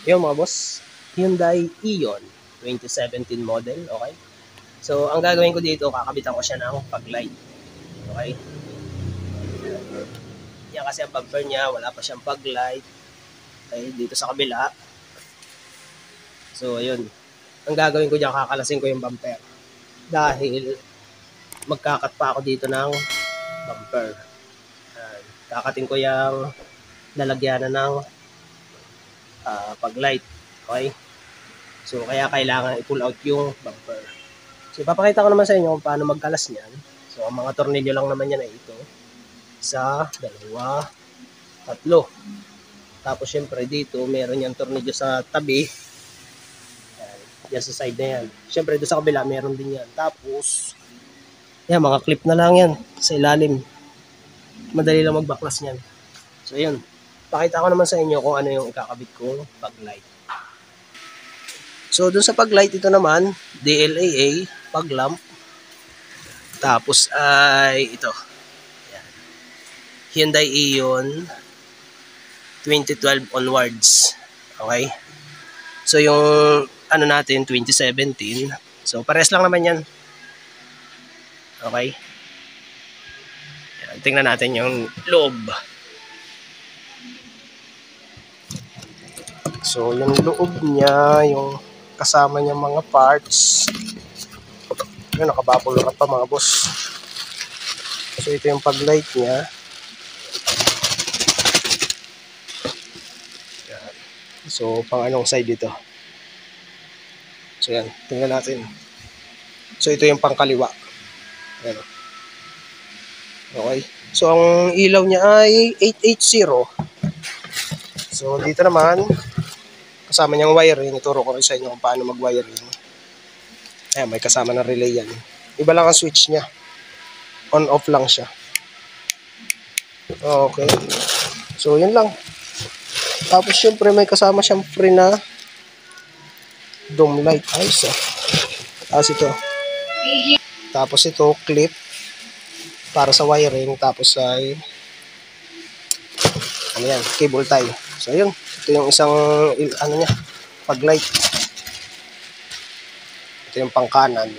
Yung mga boss, Hyundai Ion 2017 model, okay? So, ang gagawin ko dito, kakabitan ko siya ng pag-light. Okay? Yan kasi ang bumper niya, wala pa siyang pag-light. Okay, dito sa kabila. So, ayun. Ang gagawin ko diyan, kakalasin ko yung bumper. Dahil magkakat pa ako dito ng bumper. Kakatin ko yung lalagyanan ng pag-light. Okay? So, kaya kailangan i-pull out yung bumper. So, ipapakita ko naman sa inyo kung paano magkalas niyan. So, ang mga tornilyo lang naman yan ay ito. Isa, dalawa, tatlo. Tapos, syempre, dito, meron yung tornilyo sa tabi. Yan sa side na yan. Syempre, doon sa kabila, meron din yan. Tapos, yan, mga clip na lang yan sa ilalim. Madali lang magbaklas niyan. So, yun. Pakita ko naman sa inyo kung ano yung ikakabit kong pag-light. So, dun sa pag-light, ito naman, DLAA, pag-lamp. Tapos ay ito. Ayan. Hyundai Ion 2012 onwards. Okay? So, yung ano natin, 2017. So, pares lang naman yan. Okay? Ayan, tingnan natin yung loob. So, yung loob niya, yung kasama niya mga parts. Yun, nakabubble wrap pa mga boss. So, ito yung pag-light niya. Ayan. So, pang anong side dito? So, yan. Tingnan natin. So, ito yung pangkaliwa. Ayan. Okay. So, ang ilaw niya ay 880. So, dito naman, kasama niyang wiring. Ituro ko rin sa inyo kung paano mag-wiring. Ayan, may kasama ng relay yan. Iba lang ang switch niya. On-off lang siya. Okay. So, yun lang. Tapos, syempre, may kasama siyang free na dome light. Ayos, ah. Tapos ito. Tapos ito, clip. Para sa wiring. Tapos ay ano yan, cable tie. So, yun. Ito yung isang, ano niya, pag-light. Ito yung pangkanan.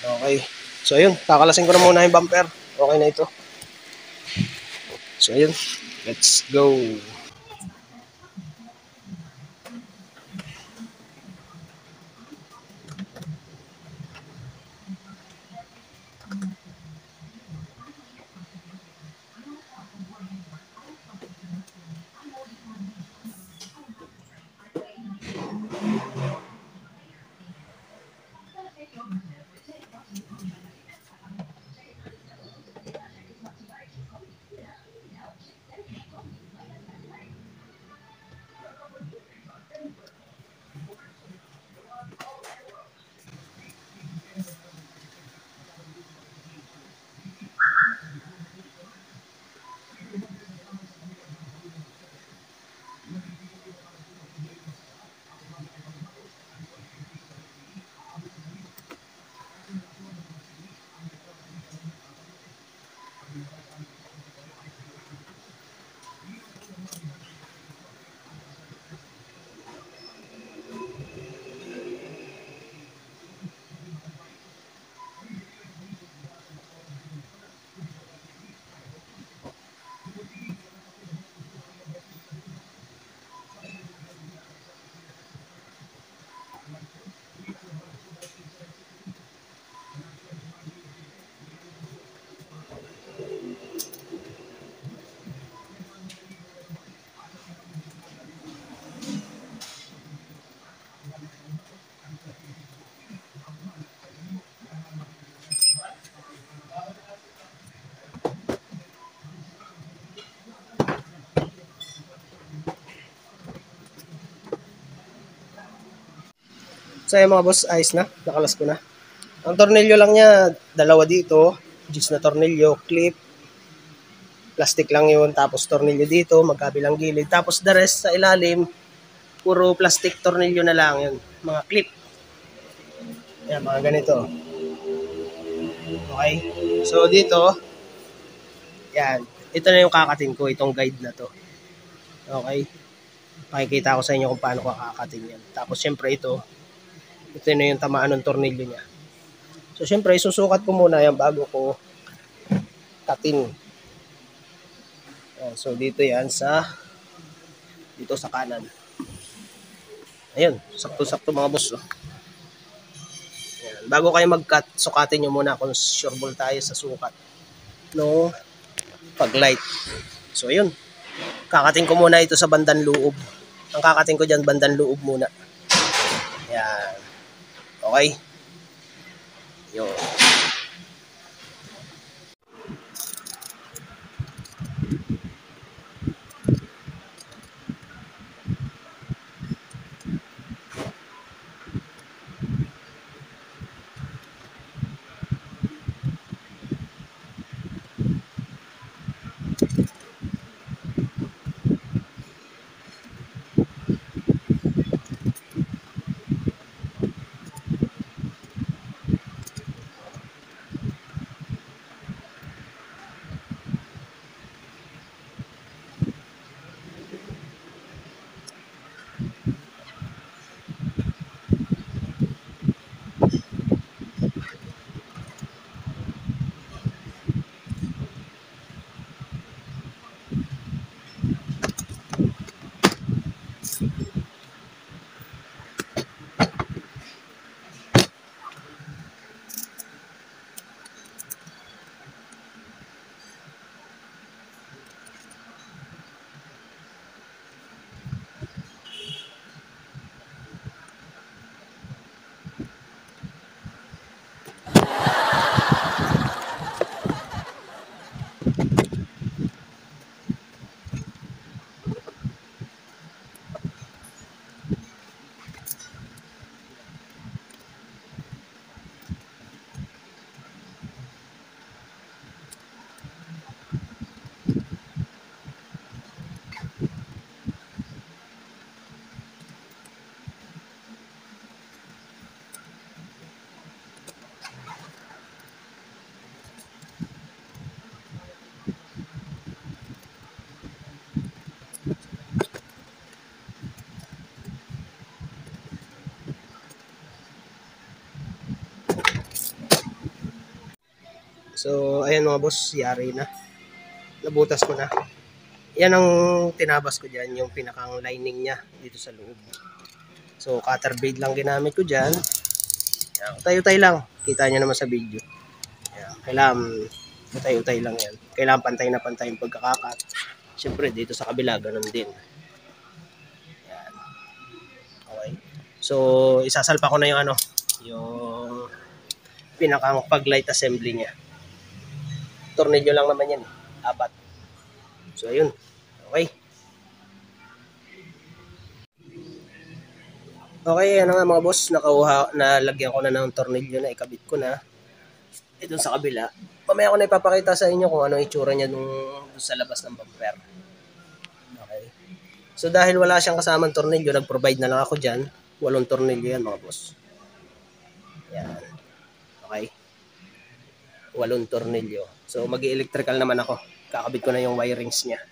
Okay. So, yun. Kakalasin ko na muna yung bumper. Okay na ito. So, yun. Let's go. So, yung mga boss, ayos na. Nakalas ko na. Ang tornilyo lang niya, dalawa dito. Jis na tornilyo, clip. Plastic lang yun. Tapos tornilyo dito, magkabilang gilid. Tapos the rest sa ilalim, puro plastic tornilyo na lang yun. Mga clip. Yan, mga ganito. Okay. So, dito, yan. Ito na yung kakatin ko, itong guide na to. Okay? Pakikita ko sa inyo kung paano ko kakakatin yan. Tapos syempre ito na yung tamaan ng tornilyo niya. So syempre isusukat ko muna yan bago ko katin. Ayan, so dito yan dito sa kanan. Ayun, sakto-sakto mga boss. Oh. Ayan, bago kayo mag-cut, sukatin nyo muna kung sureball tayo sa sukat no pag-light. So ayun, kakatin ko muna ito sa bandang loob. Ang kakatin ko dyan, bandang loob muna. Ayan. Okay. Yun. So, ayan mga boss, yari na. Nabutas ko na. Yan ang tinabas ko dyan, yung pinakang lining niya dito sa loob. So, cutter blade lang ginamit ko dyan. Utay-utay lang. Kita nyo naman sa video. Yan. Kailangan utay-utay lang yan. Kailangan pantay na pantay yung pagkakakat. Siyempre, dito sa kabila, ganun din. Yan. Okay. So, isasalpa ko na yung yung pinakang pag-light assembly niya. Tornilyo lang naman yan. 4. So, ayun. Okay. Okay, ano nga mga boss, nalagyan ko na ng tornilyo na, ikabit ko na. Ito sa kabila. Mamaya ko na ipapakita sa inyo kung ano itsura niya dun sa labas ng bumper. Okay. So dahil wala siyang kasamang tornilyo, nag-provide na lang ako dyan. 8 tornilyo yan mga boss. Yan. Okay. 8 tornilyo. So mag-electrical naman ako. Kakabit ko na yung wirings niya.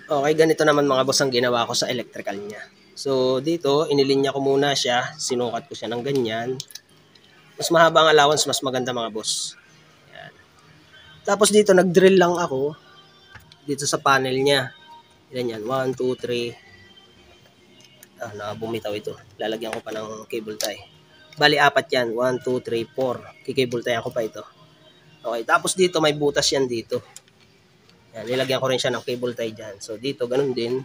Okay, ganito naman mga boss ang ginawa ko sa electrical niya. So dito, inilinya ko muna siya. Sinukat ko siya ng ganyan. Mas mahaba ang allowance, mas maganda mga boss. Yan. Tapos dito, nag-drill lang ako. Dito sa panel niya. Yan. 1, 2, 3. Nakabumitaw ito. Lalagyan ko pa ng cable tie. Bali, 4 yan. 1, 2, 3, 4. Kikable tie ako pa ito. Okay, tapos dito, may butas yan dito. Yan, nilagyan ko rin siya ng cable tie dyan. So, dito, ganun din.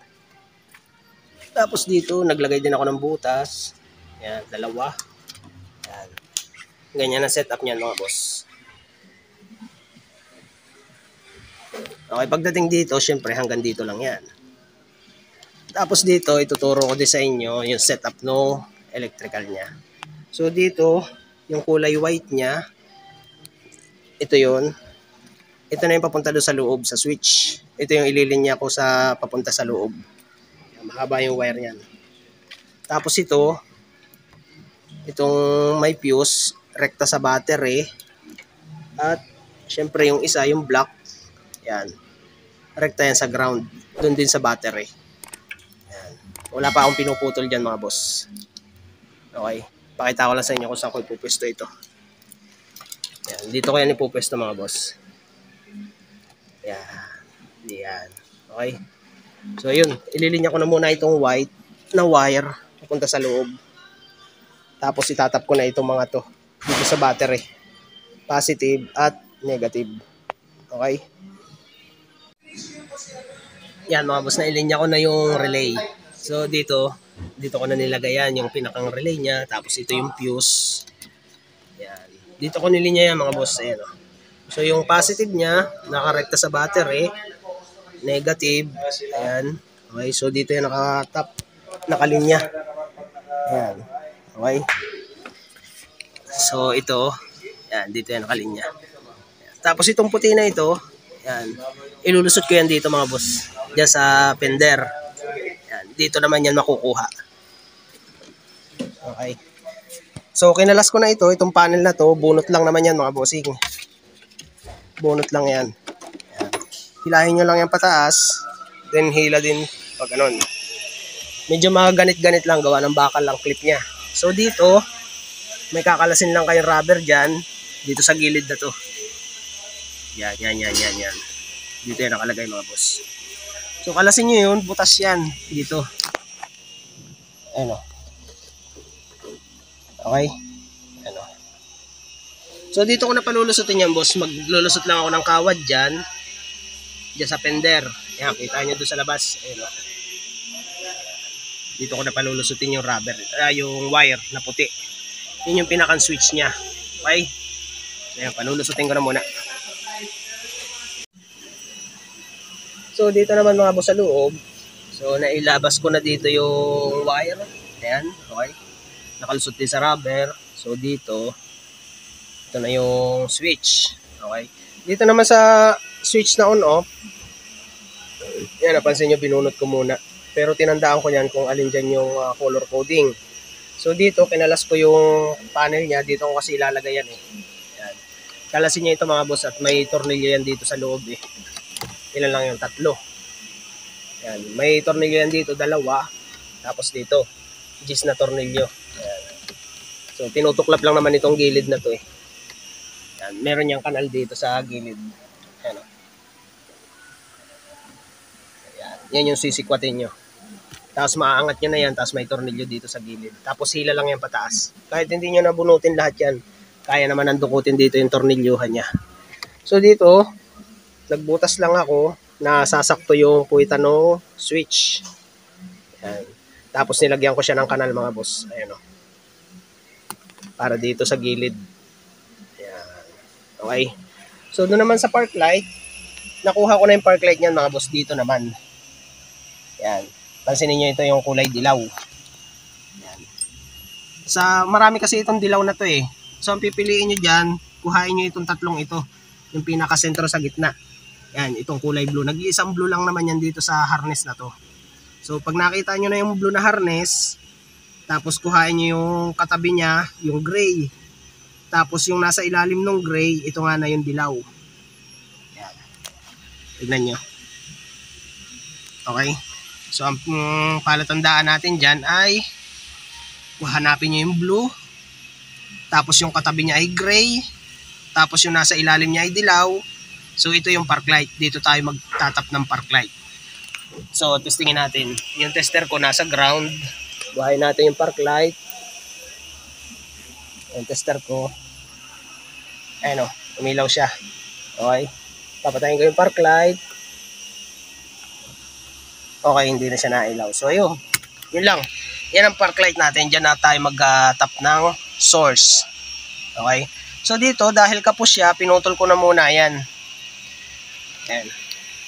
Tapos dito, naglagay din ako ng butas. Yan, 2. Yan. Ganyan ang setup niyan mga boss. Okay, pagdating dito, syempre hanggang dito lang yan. Tapos dito, ituturo ko din sa inyo yung setup no electrical niya. So dito, yung kulay white niya, ito yun. Ito na yung papunta doon sa loob, sa switch. Ito yung ililinya ko sa papunta sa loob. Mahaba yung wire yan. Tapos itong may fuse, rekta sa battery. At syempre yung isa, yung black. Yan. rekta yan sa ground. Doon din sa battery. Yan. Wala pa akong pinuputol dyan mga boss. Okay. Pakita ko lang sa inyo kung saan ko ipupwesto ito. Yan. Dito ko yan ipupwesto mga boss. Yan. Yan. Okay. So yun. Ililinya ko na muna itong white na wire papunta sa loob. Tapos itatap ko na itong mga to dito sa battery. Positive at negative. Okay. Yan mga boss, na ilinya ko na yung relay. So dito ko na nilagay yan yung pinakang relay niya. Tapos ito yung fuse. Yan. Dito ko nilinya yan mga boss. Ayan, oh. So yung positive niya nakarekta sa battery. Negative. Ayan. Okay. So dito yan nakatap. Nakalinya. Ayan. Okay. So ito. Yan. Dito yan nakalinya. Tapos itong puti na ito. Yan. Ilulusot ko yan dito mga boss. Diyan sa fender. Yan. Dito naman yan makukuha. Okay. So kinalas ko na ito. Itong panel na to. Bunot lang naman yan mga bossing. Bunot lang yan. Yan. Hilahin nyo lang yan pataas. Then hila din pag anon. Medyo magaganit-ganit lang. Gawa ng bakal lang clip niya. So dito. May kakalasin lang kayong rubber dyan. Dito sa gilid na to. Yan. Dito yan nakalagay mga boss. So kalasin nyo yun, butas yan. Dito. Ayan o. Okay. Ayan o. So dito ko na palulusutin yan boss. Maglulusot lang ako ng kawad dyan. Dyan sa fender. Ayan, kita nyo doon sa labas. Ayan o. Dito ko na palulusutin yung rubber. Yung wire na puti. Yun yung pinakang switch nya. Okay. So ayan, palulusutin ko na muna. So dito naman mga boss sa loob. So nailabas ko na dito yung wire. Ayan, okay. Nakalusot din sa rubber. So dito, ito na yung switch. Okay. Dito naman sa switch na on off. Yan, napansin nyo, binunot ko muna. Pero tinandaan ko yan kung alin dyan yung color coding. So dito, kinalas ko yung panel niya. Dito ko kasi ilalagay yan eh. Yan. Kalasin niya ito mga boss at may tornilyo yan dito sa loob eh. Ilan lang yung 3. Yan. May tornilyo yan dito, 2. Tapos dito, 10 na tornilyo. Yan. So tinutuklap lang naman itong gilid na to eh. Yan. Meron yung kanal dito sa gilid. Yan. Yan. Yan yung sisikwatin nyo. Tapos maaangat nyo na yan. Tapos may tornilyo dito sa gilid. Tapos hila lang yan pataas. Kahit hindi nyo nabunutin lahat yan, kaya naman nandukutin dito yung tornilyuhan niya. So dito, nagbutas lang ako na sasakto yung puwitano switch. Ayan. Tapos nilagyan ko siya ng kanal mga boss. Ayan o. Para dito sa gilid. Ayan. Okay. So doon naman sa park light, nakuha ko na yung park light niyan mga boss dito naman. Ayan. Pansinin nyo ito yung kulay dilaw. Ayan. Marami kasi itong dilaw na to eh. So ang pipiliin nyo dyan, kuhain nyo itong 3 ito. Yung pinaka-sentro sa gitna. Yan, itong kulay blue. Nag-iisang blue lang naman yan dito sa harness na to. So, pag nakita nyo na yung blue na harness, tapos kuhain nyo yung katabi niya, yung gray. Tapos yung nasa ilalim ng gray, ito nga na yung dilaw. Yan. Tignan nyo. Okay. So, ang palatandaan natin dyan ay hanapin nyo yung blue. Tapos yung katabi niya ay gray. Tapos yung nasa ilalim niya ay dilaw. So ito yung park light. Dito tayo magtatap ng park light. So testingin natin. Yung tester ko nasa ground. Buhayin natin yung park light. Yung tester ko. Ayan o. Umilaw siya. Okay. Papatayin ko yung park light. Okay. Hindi na siya nailaw. So yun. Yun lang. Yan ang park light natin. Diyan na tayo mag-tap ng source. Okay. So dito dahil kapos siya, pinutol ko na muna yan. Ayan.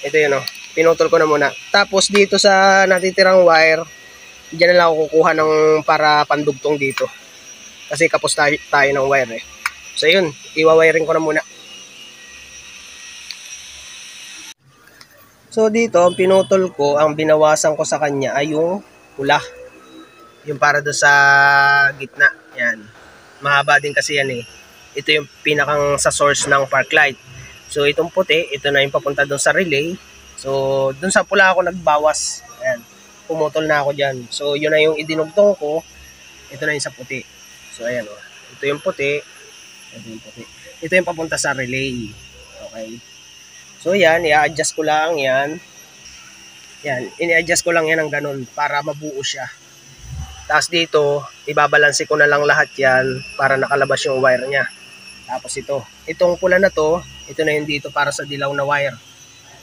Ito yun o. Pinutol ko na muna. Tapos dito sa natitirang wire, dyan na lang ako kukuha ng para pandugtong dito. Kasi kapos tayo ng wire eh. So yun, iwa-wiring ko na muna. So dito, ang pinutol ko, ang binawasan ko sa kanya ay yung pula. Yung para doon sa gitna. Yan. Mahaba din kasi yan eh. Ito yung pinakang sa source ng park light. So itong puti, ito na yung papunta doon sa relay. So, dun sa pula ako nagbawas. Ayan, pumutol na ako dyan. So, yun na yung idinugtong ko. Ito na yung sa puti. So, ayan o. Ito yung puti. Ito yung puti. Ito yung papunta sa relay. Okay. So, yan. I-adjust ko lang yan. Yan. Ini-adjust ko lang yan ng ganun para mabuo siya. Tapos dito, ibabalanse ko na lang lahat yan para nakalabas yung wire niya. Tapos ito. Itong pula na to, ito na yung dito para sa dilaw na wire.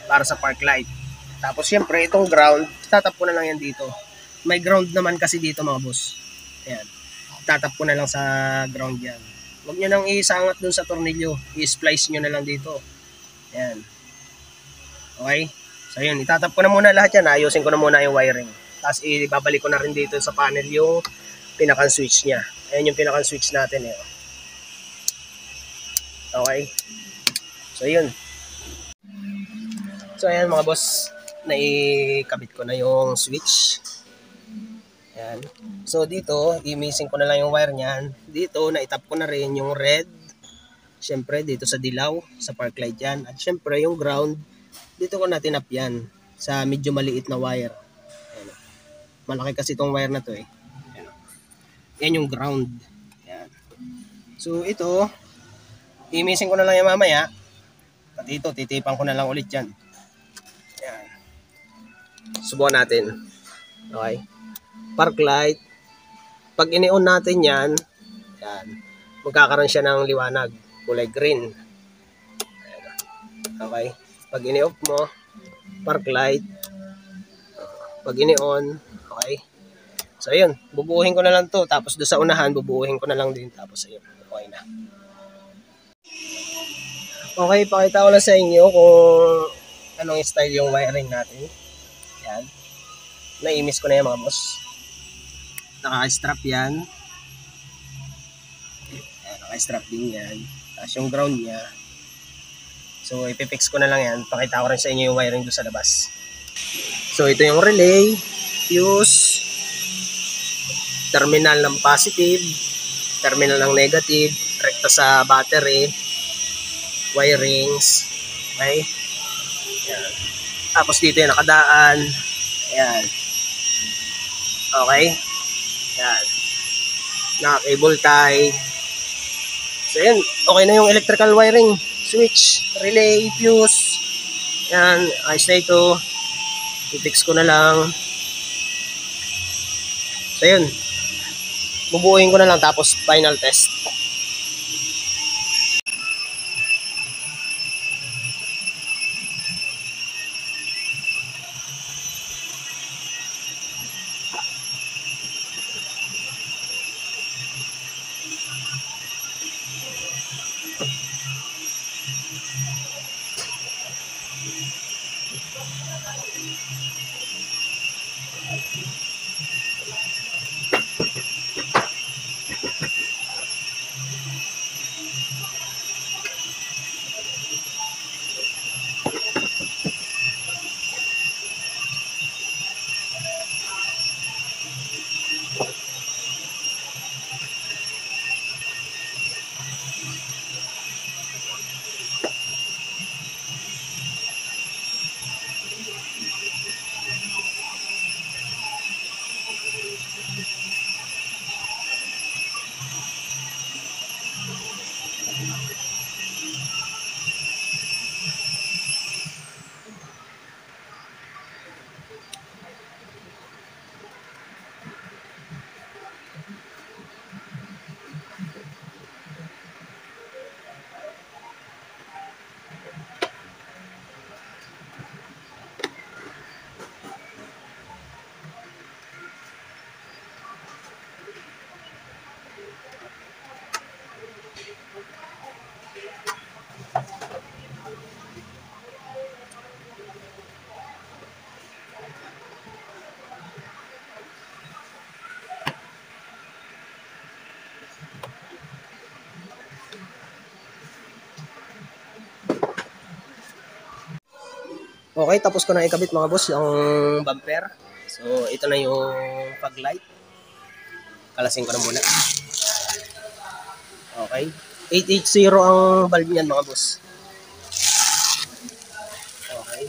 Para sa park light. Tapos syempre, itong ground, tatap ko na lang yan dito. May ground naman kasi dito mga boss. Ayan. Tatap ko na lang sa ground yan. Huwag nyo nang isangat dun sa tornilyo. I-splice nyo na lang dito. Ayan. Okay? So yun, itatap ko na muna lahat yan. Ayusin ko na muna yung wiring. Tapos ibabalik ko na rin dito sa panel yung pinakang switch niya. Ayan yung pinakang switch natin. Eh. Okay? So yun. So ayan mga boss. Naikabit ko na yung switch. Ayan. So dito, i-missing ko na lang yung wire niyan. Dito, naitap ko na rin yung red. Siyempre, dito sa dilaw, sa park light yan. At siyempre, yung ground, dito ko na tinap yan sa medyo maliit na wire. Ayan. Malaki kasi itong wire na to eh. Ayan. Yan yung ground. Ayan. So ito, i-missing ko na lang yung mamaya. At ito, titipan ko na lang ulit yan. Ayan. Subukan natin. Okay. Park light. Pag ini-on natin yan, yan, magkakaroon siya ng liwanag, kulay green. Ayan. Okay. Pag ini-off mo, park light. Pag ini-on, okay. So ayun, bubuuhin ko na lang to. Tapos doon sa unahan, bubuuhin ko na lang din. Tapos ayun, okay na. Okay, pakita ko na sa inyo kung anong style yung wiring natin. Yan. Na-imiss ko na yan mga boss. Naka-strap yan. Ayan, naka-strap din yan. Tapos yung ground niya. So, ipipix ko na lang yan. Pakita ko rin sa inyo yung wiring doon sa labas. So, ito yung relay, fuse, terminal ng positive, terminal ng negative, rekta sa battery, wirings. Okay? Ayan. Tapos dito yung nakadaan. Ayan. Okay? Ayan. Naka-cable tie. So, ayan. Okay na yung electrical wiring. Switch, relay, fuse. Ayan. Ayos na ito. I-fix ko na lang. So, ayan. Bubuuhin ko na lang tapos final test. Okay, tapos ko na ikabit mga boss yung bumper. So, ito na yung fog light. Kalasin ko na muna. Okay. 880 ang bulb niyan mga boss. Okay.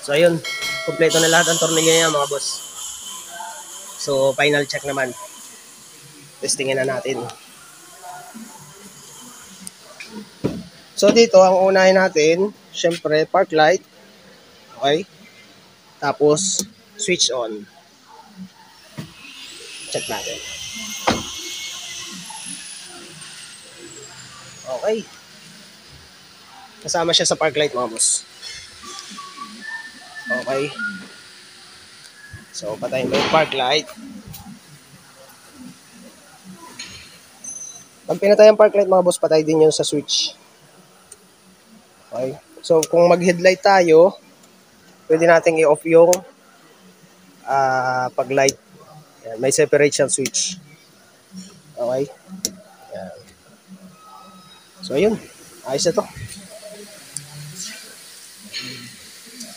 So ayun, kumpleto na lahat ang tornilyo niya mga boss. So final check naman. Testingin na natin. So dito, ang unahin natin, syempre park light. Okay? Tapos, switch on. Check natin. Okay. Kasama siya sa park light mga boss. Okay. So, patayin mo yung park light. Pag pinatay ang park light mga boss, patay din yun sa switch. Okay. So, kung mag-headlight tayo, pwede nating i-off yung pag-light. Yan, may separation switch. Okay. Yan. So, yun. Ayos na to.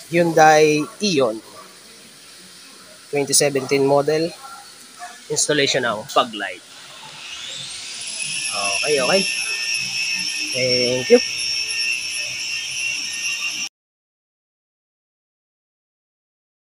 Hyundai Eon 2017 model. Installation ng pag-light. Okay, okay. Thank you.